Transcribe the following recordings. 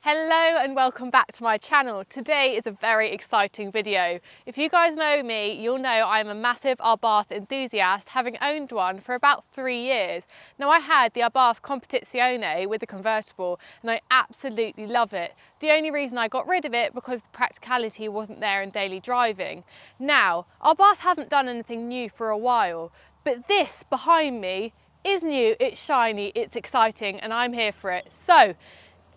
Hello and welcome back to my channel. Today is a very exciting video. If you guys know me, you'll know I'm a massive Abarth enthusiast, having owned one for about 3 years. Now I had the Abarth Competizione with the convertible and I absolutely love it. The only reason I got rid of it because the practicality wasn't there in daily driving. Now, Abarth haven't done anything new for a while, but this behind me is new, it's shiny, it's exciting and I'm here for it. So,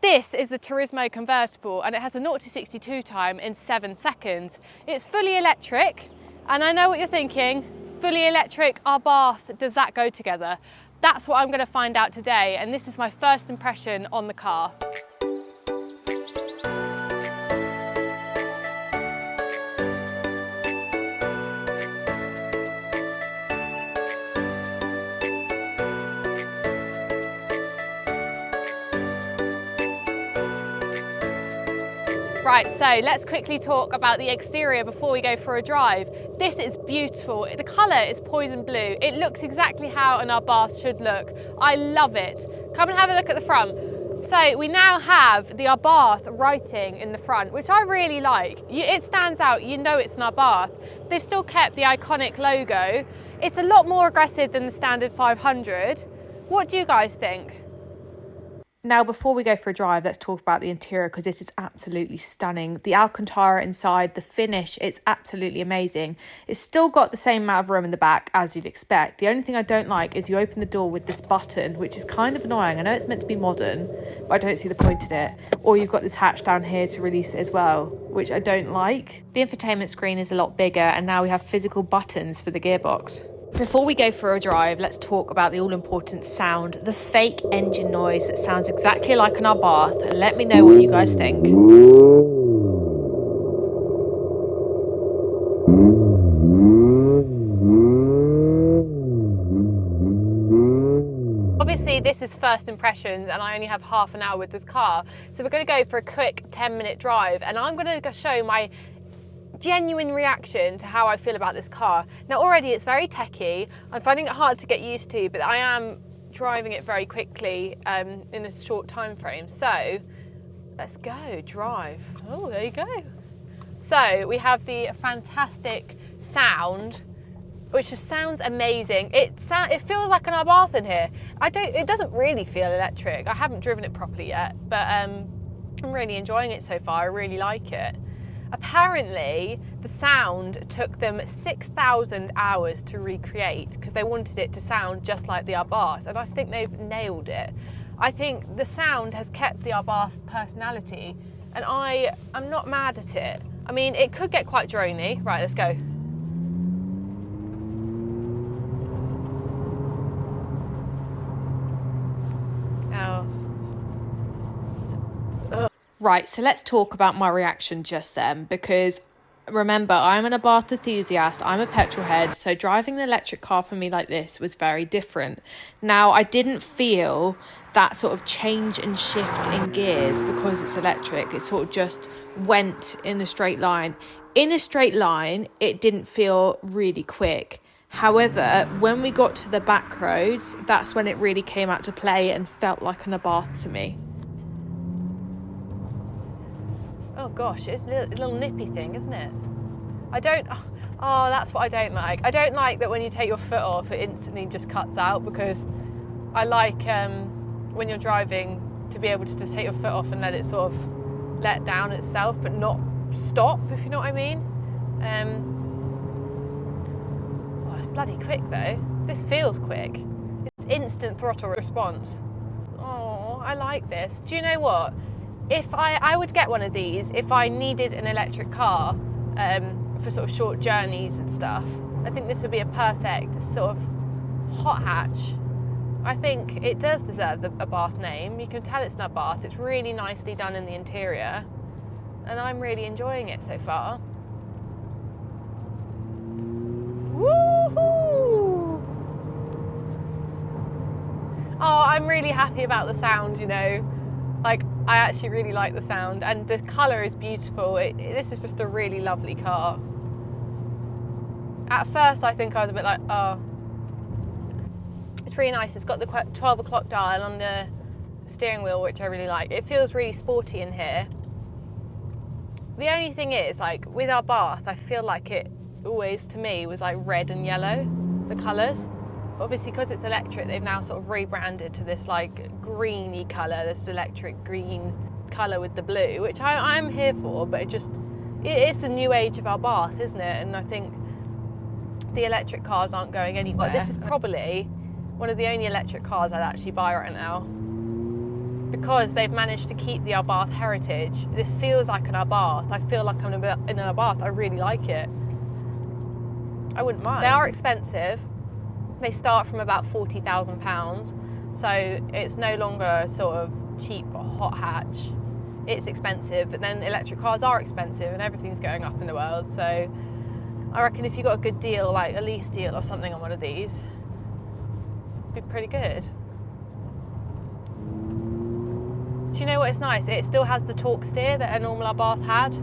this is the Turismo convertible and it has a 0 to 62 time in 7 seconds. It's fully electric and I know what you're thinking, fully electric, Abarth, does that go together? That's what I'm going to find out today and this is my first impression on the car. Right, so let's quickly talk about the exterior before we go for a drive. This is beautiful. The colour is poison blue. It looks exactly how an Abarth should look. I love it. Come and have a look at the front. So we now have the Abarth writing in the front, which I really like. It stands out, you know it's an Abarth. They've still kept the iconic logo. It's a lot more aggressive than the standard 500. What do you guys think? Now, before we go for a drive, let's talk about the interior because it is absolutely stunning. The Alcantara inside, the finish, it's absolutely amazing. It's still got the same amount of room in the back as you'd expect. The only thing I don't like is you open the door with this button, which is kind of annoying. I know it's meant to be modern, but I don't see the point in it. Or you've got this hatch down here to release it as well, which I don't like. The infotainment screen is a lot bigger and now we have physical buttons for the gearbox. Before we go for a drive, let's talk about the all-important sound, the fake engine noise that sounds exactly like an Abarth, and let me know what you guys think. Obviously, this is first impressions and I only have half an hour with this car, so we're going to go for a quick 10-minute drive and I'm going to show my genuine reaction to how I feel about this car. Now already it's very techy, I'm finding it hard to get used to, but I am driving it very quickly in a short time frame. So let's go, drive. Oh, there you go. So we have the fantastic sound, which just sounds amazing. It feels like an Abarth in here. It doesn't really feel electric. I haven't driven it properly yet, but I'm really enjoying it so far. I really like it. Apparently, the sound took them 6,000 hours to recreate because they wanted it to sound just like the Abarth, and I think they've nailed it. I think the sound has kept the Abarth personality, and I'm not mad at it. I mean, it could get quite drony. Right, let's go. Right, so let's talk about my reaction just then, because remember, I'm an Abarth enthusiast, I'm a petrol head, so driving an electric car for me like this was very different. Now, I didn't feel that sort of change and shift in gears because it's electric. It sort of just went in a straight line. In a straight line, it didn't feel really quick. However, when we got to the back roads, that's when it really came out to play and felt like an Abarth to me. Oh gosh, it's a little nippy thing, isn't it? That's what I don't like. I don't like that when you take your foot off, it instantly just cuts out, because I like when you're driving to be able to just take your foot off and let it sort of let down itself, but not stop, if you know what I mean. It's bloody quick though. This feels quick. It's instant throttle response. Oh, I like this. Do you know what? If I would get one of these if I needed an electric car for sort of short journeys and stuff. I think this would be a perfect sort of hot hatch. I think it does deserve the Abarth name. You can tell it's an Abarth. It's really nicely done in the interior and I'm really enjoying it so far. Woohoo! Oh, I'm really happy about the sound, you know. Like, I actually really like the sound and the colour is beautiful. This is just a really lovely car. At first I think I was a bit like, oh. It's really nice. It's got the 12 o'clock dial on the steering wheel, which I really like. It feels really sporty in here. The only thing is, like with our Abarth, I feel like it always, to me, was like red and yellow, the colours. But obviously, because it's electric, they've now sort of rebranded to this like greeny colour, this electric green colour with the blue, which I'm here for, but it is the new age of our Abarth, isn't it? And I think the electric cars aren't going anywhere. This is probably one of the only electric cars I'd actually buy right now, because they've managed to keep the Abarth heritage. This feels like an Abarth. I feel like I'm in an Abarth. I really like it. I wouldn't mind. They are expensive. They start from about £40,000, so it's no longer sort of cheap hot hatch. It's expensive, but then electric cars are expensive and everything's going up in the world. So I reckon if you got a good deal, like a lease deal or something on one of these, it'd be pretty good. Do you know what is nice? It still has the torque steer that a normal Abarth had.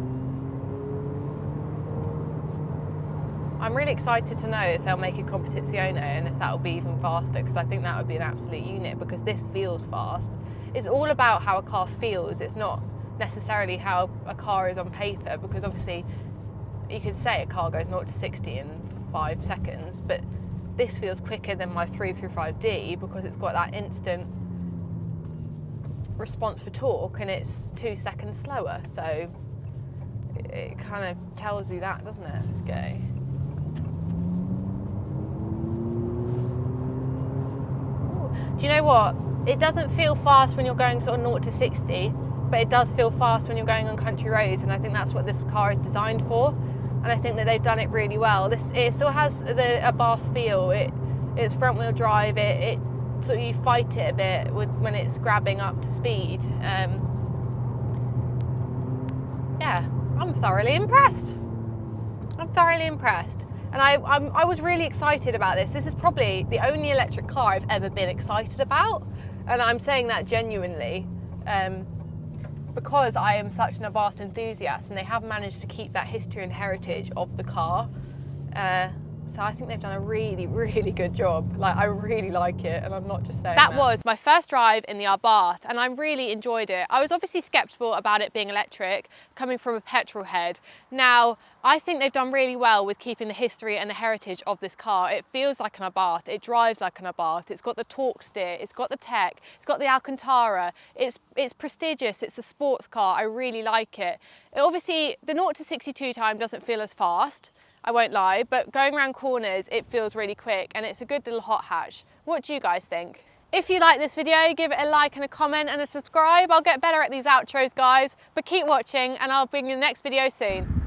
I'm really excited to know if they'll make a Competizione and if that will be even faster, because I think that would be an absolute unit, because this feels fast. It's all about how a car feels. It's not necessarily how a car is on paper, because obviously you could say a car goes 0 to 60 in 5 seconds, but this feels quicker than my 335D because it's got that instant response for torque and it's 2 seconds slower. So it kind of tells you that, doesn't it? Let's go. Do you know what? It doesn't feel fast when you're going sort of 0 to 60, but it does feel fast when you're going on country roads, and I think that's what this car is designed for, and I think that they've done it really well. It still has the Abarth feel. It's front wheel drive. It sort of, you fight it a bit when it's grabbing up to speed. Yeah, I'm thoroughly impressed. I'm thoroughly impressed. And I was really excited about this. This is probably the only electric car I've ever been excited about. And I'm saying that genuinely because I am such an Abarth enthusiast, and they have managed to keep that history and heritage of the car. So I think they've done a really, really good job. Like, I really like it, and I'm not just saying that. That was my first drive in the Abarth, and I really enjoyed it. I was obviously sceptical about it being electric, coming from a petrol head. Now, I think they've done really well with keeping the history and the heritage of this car. It feels like an Abarth, it drives like an Abarth, it's got the torque steer, it's got the tech, it's got the Alcantara, it's prestigious, it's a sports car, I really like it. Obviously, the 0 to 62 time doesn't feel as fast, I won't lie, but going around corners, it feels really quick, and it's a good little hot hatch. What do you guys think? If you like this video, give it a like and a comment and a subscribe. I'll get better at these outros, guys, but keep watching and I'll bring you the next video soon.